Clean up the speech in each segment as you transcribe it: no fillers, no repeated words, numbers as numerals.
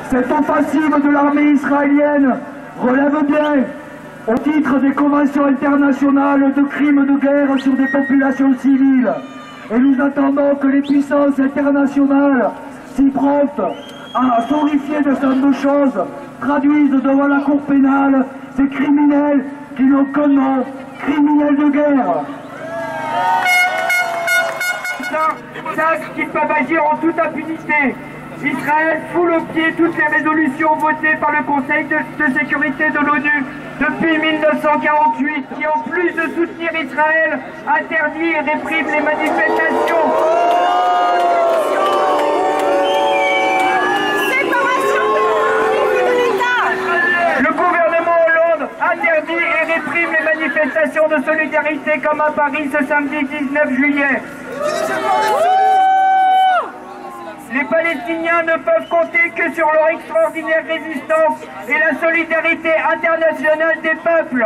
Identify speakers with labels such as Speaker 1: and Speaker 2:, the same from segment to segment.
Speaker 1: Cette offensive de l'armée israélienne relève bien, au titre des conventions internationales, de crimes de guerre sur des populations civiles. Et nous attendons que les puissances internationales, si promptes à s'horrifier de ces deux choses, traduisent devant la cour pénale ces criminels qui n'ont que nom, criminels de guerre. Sachent qu'ils peuvent agir en toute impunité. Israël foule aux pieds toutes les résolutions votées par le Conseil de sécurité de l'ONU depuis 1948, qui en plus de soutenir Israël, interdit et réprime les manifestations. Le gouvernement Hollande interdit et réprime les manifestations de solidarité comme à Paris ce samedi 19 juillet. Les Palestiniens ne peuvent compter que sur leur extraordinaire résistance et la solidarité internationale des peuples.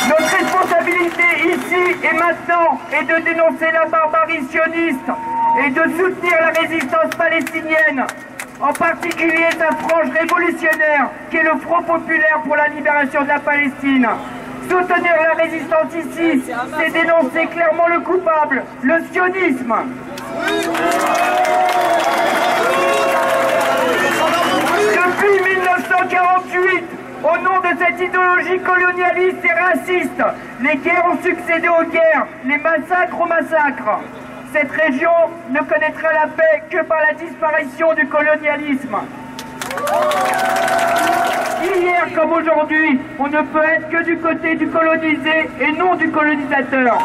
Speaker 1: Notre responsabilité ici et maintenant est de dénoncer la barbarie sioniste et de soutenir la résistance palestinienne, en particulier sa frange révolutionnaire qui est le Front populaire pour la libération de la Palestine. Soutenir la résistance ici, c'est dénoncer clairement le coupable, le sionisme. Depuis 1948, au nom de cette idéologie colonialiste et raciste, les guerres ont succédé aux guerres, les massacres aux massacres. Cette région ne connaîtra la paix que par la disparition du colonialisme. Hier comme aujourd'hui, on ne peut être que du côté du colonisé et non du colonisateur.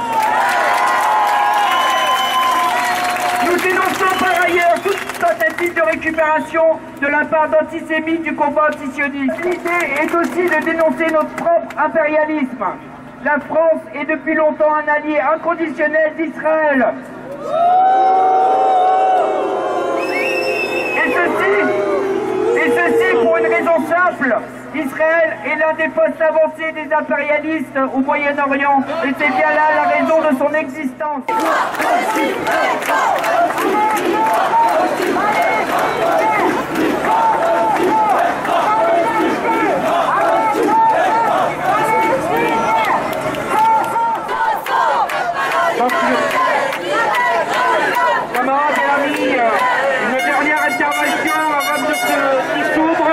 Speaker 1: Nous dénonçons par ailleurs toute tentative de récupération de la part d'antisémites du combat antisioniste. L'idée est aussi de dénoncer notre propre impérialisme. La France est depuis longtemps un allié inconditionnel d'Israël. Et ceci pour une raison simple. Israël est l'un des postes avancés des impérialistes au Moyen-Orient et c'est bien là la raison de son existence. Camarades et amis, une dernière intervention avant de se dissoudre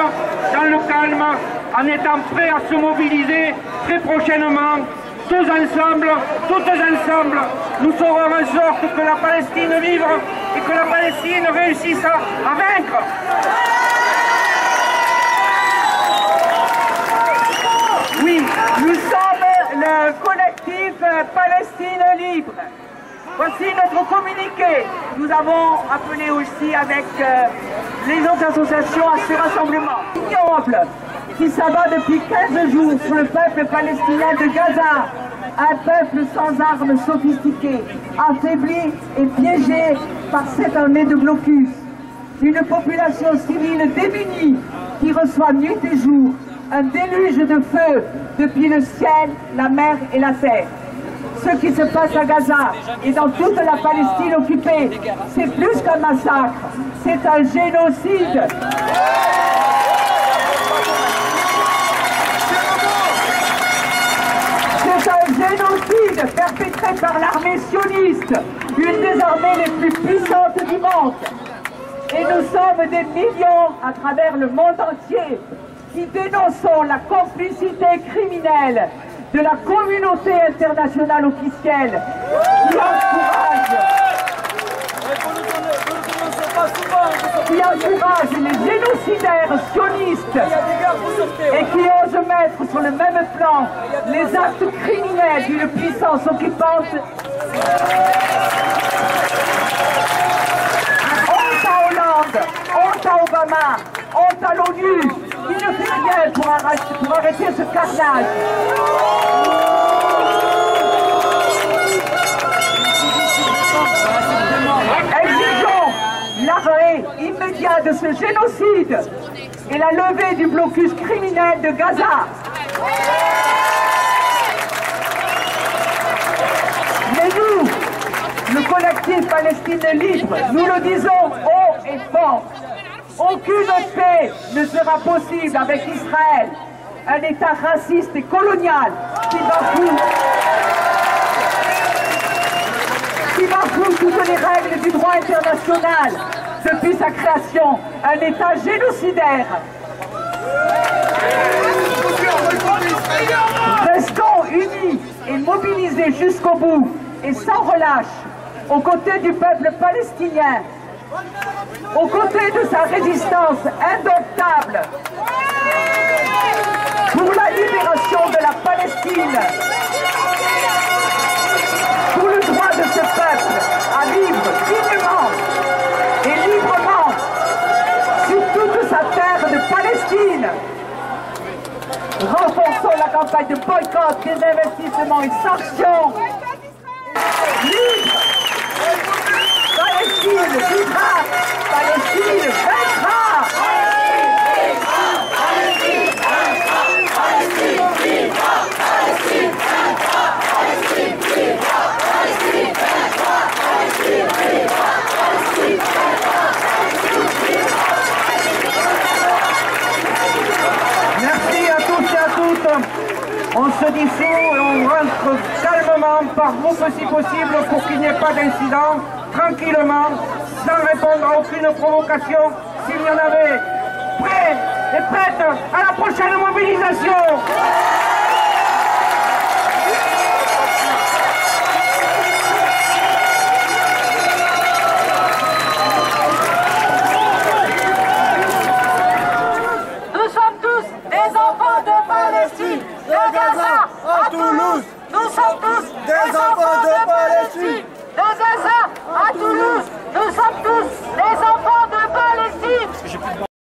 Speaker 1: dans le calme, en étant prêts à se mobiliser très prochainement, tous ensemble, toutes ensemble, nous ferons en sorte que la Palestine vive et que la Palestine réussisse à vaincre.
Speaker 2: Oui, nous sommes le collectif Palestine Libre. Voici notre communiqué. Nous avons appelé aussi avec les autres associations à ce rassemblement ignoble qui s'abat depuis 15 jours sur le peuple palestinien de Gaza. Un peuple sans armes sophistiquées, affaibli et piégé par cette armée de blocus. Une population civile démunie qui reçoit nuit et jour un déluge de feu depuis le ciel, la mer et la terre. Ce qui se passe à Gaza et dans toute la Palestine occupée, c'est plus qu'un massacre, c'est un génocide. C'est un génocide perpétré par l'armée sioniste, une des armées les plus puissantes du monde. Et nous sommes des millions à travers le monde entier qui dénonçons la complicité criminelle de la communauté internationale officielle qui encourage les génocidaires sionistes et qui osent mettre sur le même plan les actes criminels d'une puissance occupante. Honte à Hollande, honte à Obama, honte à l'ONU, qui ne fait rien pour arrêter ce carnage. Exigeons l'arrêt immédiat de ce génocide et la levée du blocus criminel de Gaza. Mais nous, le collectif collectif Palestine libre, nous le disons haut et fort. Aucune paix ne sera possible avec Israël, un État raciste et colonial qui bafoue toutes les règles du droit international depuis sa création, un État génocidaire. Restons unis et mobilisés jusqu'au bout et sans relâche aux côtés du peuple palestinien, aux côtés de sa résistance indomptable pour la libération de la Palestine, pour le droit de ce peuple à vivre dignement et librement sur toute sa terre de Palestine. Renforçons la campagne de boycott, désinvestissement et sanctions. Libre! Palestine vivra! Palestine vaincra!
Speaker 3: Merci à tous et à toutes. On se dissout et on rentre calmement par groupe si possible pour qu'il n'y ait pas d'incident, tranquillement, sans répondre à aucune provocation s'il y en avait. Prêts et prêtes à la prochaine mobilisation.